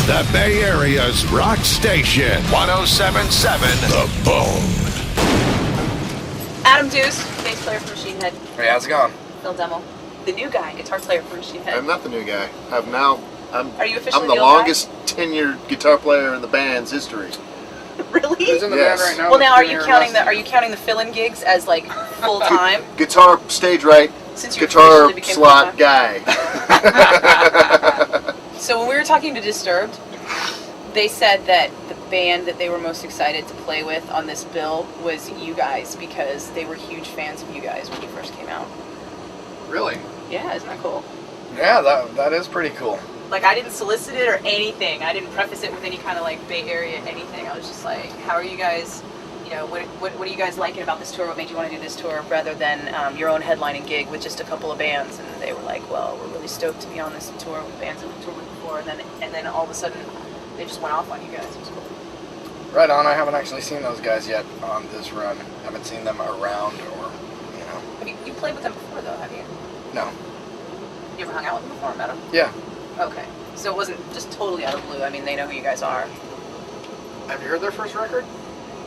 The Bay Area's rock station, 107.7 The Bone. Adam Duce, bass player for Machine Head. Hey, how's it going? Phil Demmel, the new guy, guitar player for Machine Head. I'm not the new guy. Are you officially I'm the old longest tenured guitar player in the band's history. Really? Who's in the band right now? Well, now are you counting the fill-in gigs as like full time? Guitar stage right, Since you guitar officially became slot full-time? guy. So when we were talking to Disturbed, they said that the band that they were most excited to play with on this bill was you guys because they were huge fans of you guys when you first came out. Really? Yeah, isn't that cool? Yeah, that is pretty cool. Like, I didn't solicit it or anything. I didn't preface it with any kind of, like, Bay Area anything. I was just like, how are you guys, you know, what are you guys liking about this tour? What made you want to do this tour rather than your own headlining gig with just a couple of bands? And they were like, well, we're really stoked to be on this tour with bands that we've toured with before. And then all of a sudden, they just went off on you guys. It was cool. Right on. I haven't actually seen those guys yet on this run. Haven't seen them around or, you know. Have you played with them before, though, have you? No. You ever hung out with them before or met them? Yeah. Okay. So it wasn't just totally out of the blue. I mean, they know who you guys are. Have you heard their first record?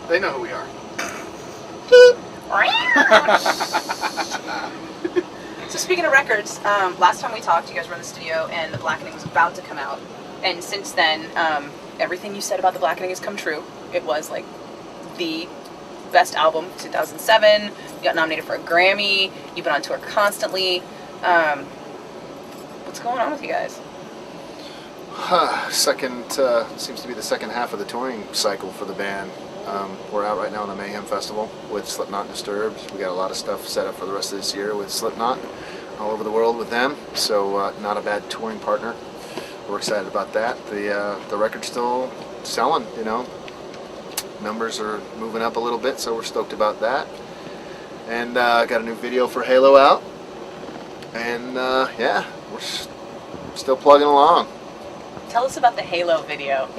They know who we are. So speaking of records, last time we talked, you guys were in the studio and The Blackening was about to come out. And since then, everything you said about The Blackening has come true. It was like the best album of 2007. You got nominated for a Grammy. You've been on tour constantly. What's going on with you guys? Seems to be the second half of the touring cycle for the band. We're out right now on the Mayhem Festival with Slipknot and Disturbed. We got a lot of stuff set up for the rest of this year with Slipknot all over the world with them. So not a bad touring partner. We're excited about that. The record's still selling, you know. Numbers are moving up a little bit, so we're stoked about that. And got a new video for Halo out. And yeah, we're still plugging along. Tell us about the Halo video.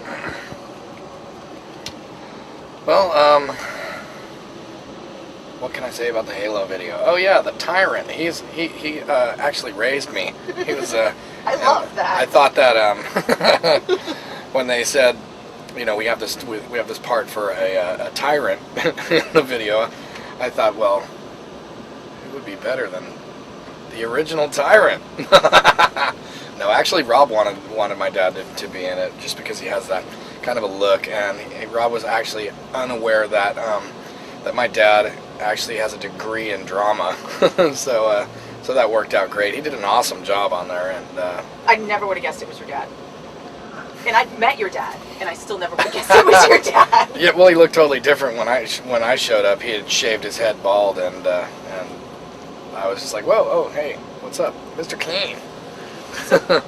Well, what can I say about the Halo video? Oh yeah, the Tyrant. He actually raised me. He was I love that. I thought that when they said, you know, we have this part for a Tyrant in the video, I thought, well, it would be better than the original Tyrant. No, actually, Rob wanted my dad to be in it just because he has that kind of a look, and Rob was actually unaware that that my dad actually has a degree in drama, so that worked out great. He did an awesome job on there, and I never would have guessed it was your dad. And I'd met your dad, and I still never would have guessed it was your dad. Yeah, well, he looked totally different when I showed up. He had shaved his head bald, and I was just like, whoa, oh, hey, what's up, Mr. Clean?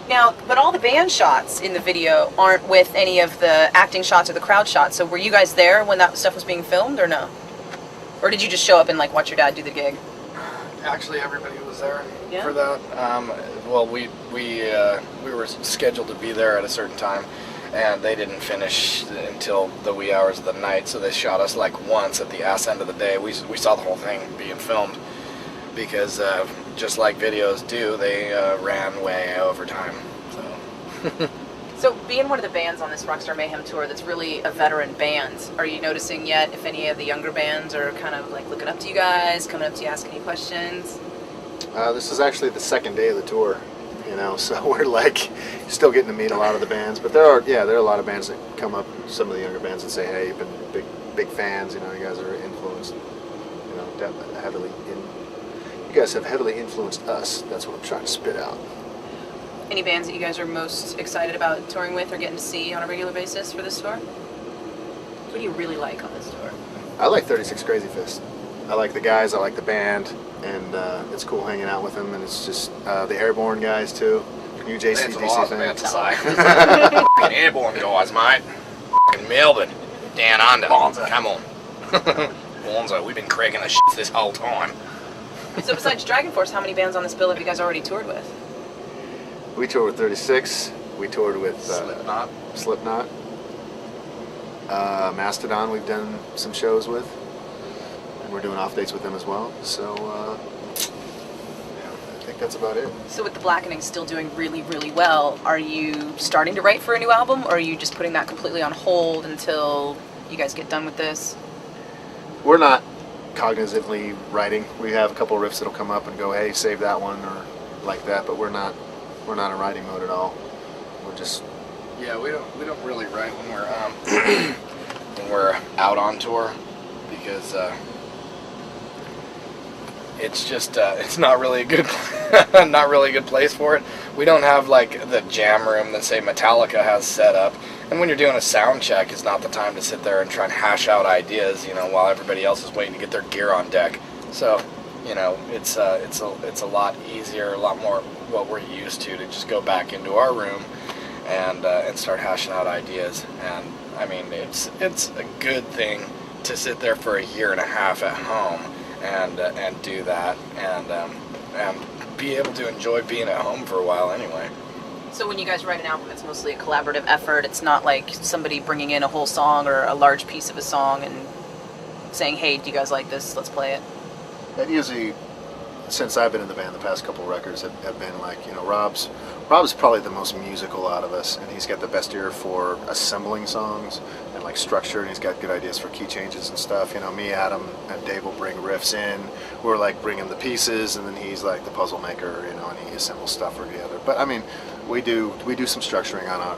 Now, but all the band shots in the video aren't with any of the acting shots or the crowd shots. So were you guys there when that stuff was being filmed, or no? Or did you just show up and like watch your dad do the gig? Actually, everybody was there Yeah? for that. Well, we were scheduled to be there at a certain time, and they didn't finish until the wee hours of the night. So they shot us like once at the ass end of the day. We saw the whole thing being filmed because just like videos do, they ran way over time. So. So being one of the bands on this Rockstar Mayhem tour that's really a veteran band, are you noticing yet if any of the younger bands are kind of like looking up to you guys, coming up to you asking you questions? This is actually the second day of the tour, you know, so we're like still getting to meet a lot of the bands. But there are a lot of bands that come up, some of the younger bands, and say, hey, you've been big fans, you know, you guys are influenced, you know, you guys have heavily influenced us. That's what I'm trying to spit out. Any bands that you guys are most excited about touring with or getting to see on a regular basis for this tour? What do you really like on this tour? I like 36 Crazy Fist. I like the guys, I like the band, and it's cool hanging out with them, and it's just the Airborne guys too. You JCDC fans. Fucking Airborne guys, mate. Fucking Melbourne. Down under. Bonzo. Come on. Bonzo, we've been cracking the shit this whole time. So besides Dragon Force, how many bands on this bill have you guys already toured with? We toured with 36. We toured with Slipknot. Mastodon we've done some shows with. And we're doing off dates with them as well. So, yeah, I think that's about it. So with the Blackening still doing really, really well, are you starting to write for a new album, or are you just putting that completely on hold until you guys get done with this? We're not cognitively writing. We have a couple of riffs that'll come up and go, hey, save that one, or like that, but we're not in writing mode at all. We're just... Yeah, we don't really write when we're when we're out on tour, because it's just it's not really a good place for it. We don't have like the jam room that say Metallica has set up, and when you're doing a sound check, it's not the time to sit there and try and hash out ideas, while everybody else is waiting to get their gear on deck. So, it's a lot easier, a lot more what we're used to just go back into our room and start hashing out ideas. And I mean, it's a good thing to sit there for a year and a half at home and do that and be able to enjoy being at home for a while anyway. So when you guys write an album, it's mostly a collaborative effort. It's not like somebody bringing in a whole song or a large piece of a song and saying, hey, do you guys like this? Let's play it. That usually, since I've been in the band, the past couple of records have been like, Rob's probably the most musical out of us, and he's got the best ear for assembling songs and like structure, and he's got good ideas for key changes and stuff. Me, Adam, and Dave will bring riffs in. We're like bringing the pieces, and then he's like the puzzle maker, and he assembles stuff together. But I mean, we do some structuring on our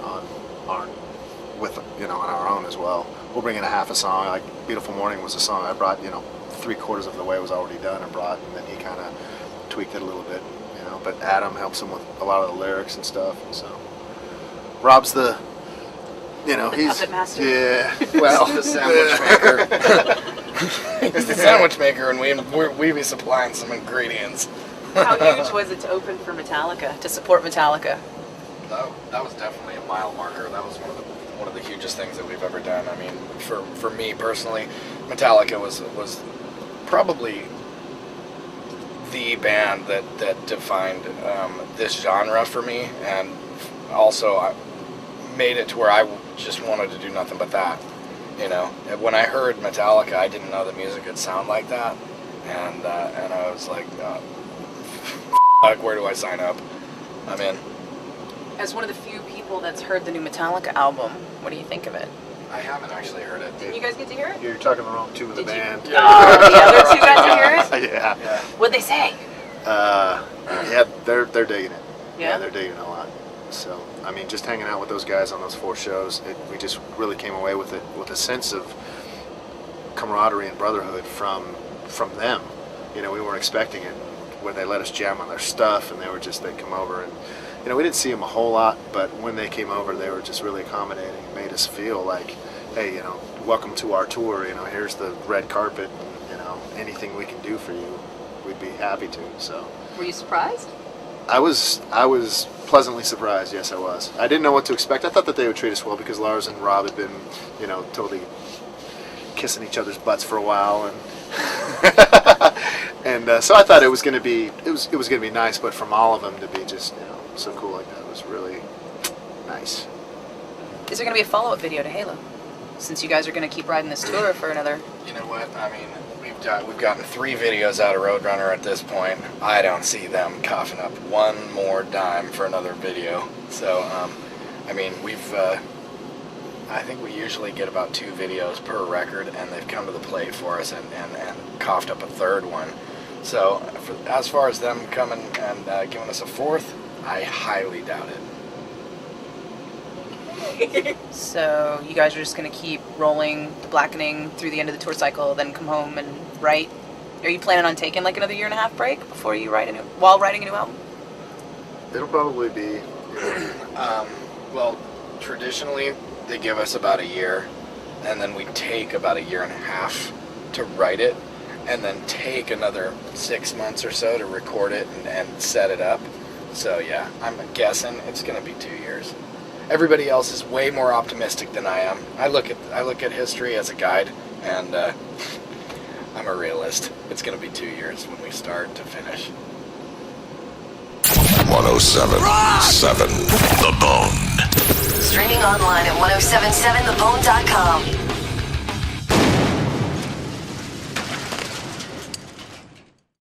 own as well. We'll bring in a half a song. Like "Beautiful Morning" was a song I brought, 3/4 of the way was already done and brought, and then he kind of tweaked it a little bit, But Adam helps him with a lot of the lyrics and stuff. And so Rob's the he's puppet master. Yeah, Well, the sandwich maker. He's the sandwich maker, and we be supplying some ingredients. How huge was it to open for Metallica, to support Metallica? That was definitely a mile marker. That was one of the hugest things that we've ever done. I mean, for me personally, Metallica was probably the band that defined this genre for me, and also I made it to where I just wanted to do nothing but that. When I heard Metallica, I didn't know the music could sound like that, and I was like, where do I sign up? I'm in. As one of the few people that's heard the new Metallica album, what do you think of it? I haven't actually heard it. Didn't you guys get to hear it? You're talking the wrong two in the band. Oh, the other two got to hear it? Yeah. What'd they say? Yeah, they're digging it. Yeah? They're digging it a lot. So, I mean, just hanging out with those guys on those 4 shows, we just really came away with it with a sense of camaraderie and brotherhood from them. We weren't expecting it, where they let us jam on their stuff, and they'd come over, and we didn't see them a whole lot, but when they came over, they were just really accommodating and made us feel like, hey, welcome to our tour. Here's the red carpet, and anything we can do for you, we'd be happy to. So, Were you surprised? I was pleasantly surprised. Yes, I was. I didn't know what to expect. I thought that they would treat us well because Lars and Rob had been, totally kissing each other's butts for a while, and and so I thought it was going to be nice. But from all of them to be just so cool like that was really nice. Is there going to be a follow-up video to Halo? Since you guys are going to keep riding this tour for another... You know what? I mean, we've gotten 3 videos out of Roadrunner at this point. I don't see them coughing up one more dime for another video. So, I mean, I think we usually get about 2 videos per record, and they've come to the plate for us and coughed up a 3rd one. So, as far as them coming and giving us a 4th, I highly doubt it. So you guys are just going to keep rolling the Blackening through the end of the tour cycle, then come home and write? Are you planning on taking like another 1.5 year break before you while writing a new album? It'll probably be... Well, traditionally, they give us about a year, and then we take about 1.5 years to write it, and then take another 6 months or so to record it and set it up. So yeah, I'm guessing it's going to be 2 years. Everybody else is way more optimistic than I am. I look at history as a guide, and I'm a realist. It's going to be 2 years when we start to finish. 107.7 The Bone. Streaming online at 1077thebone.com.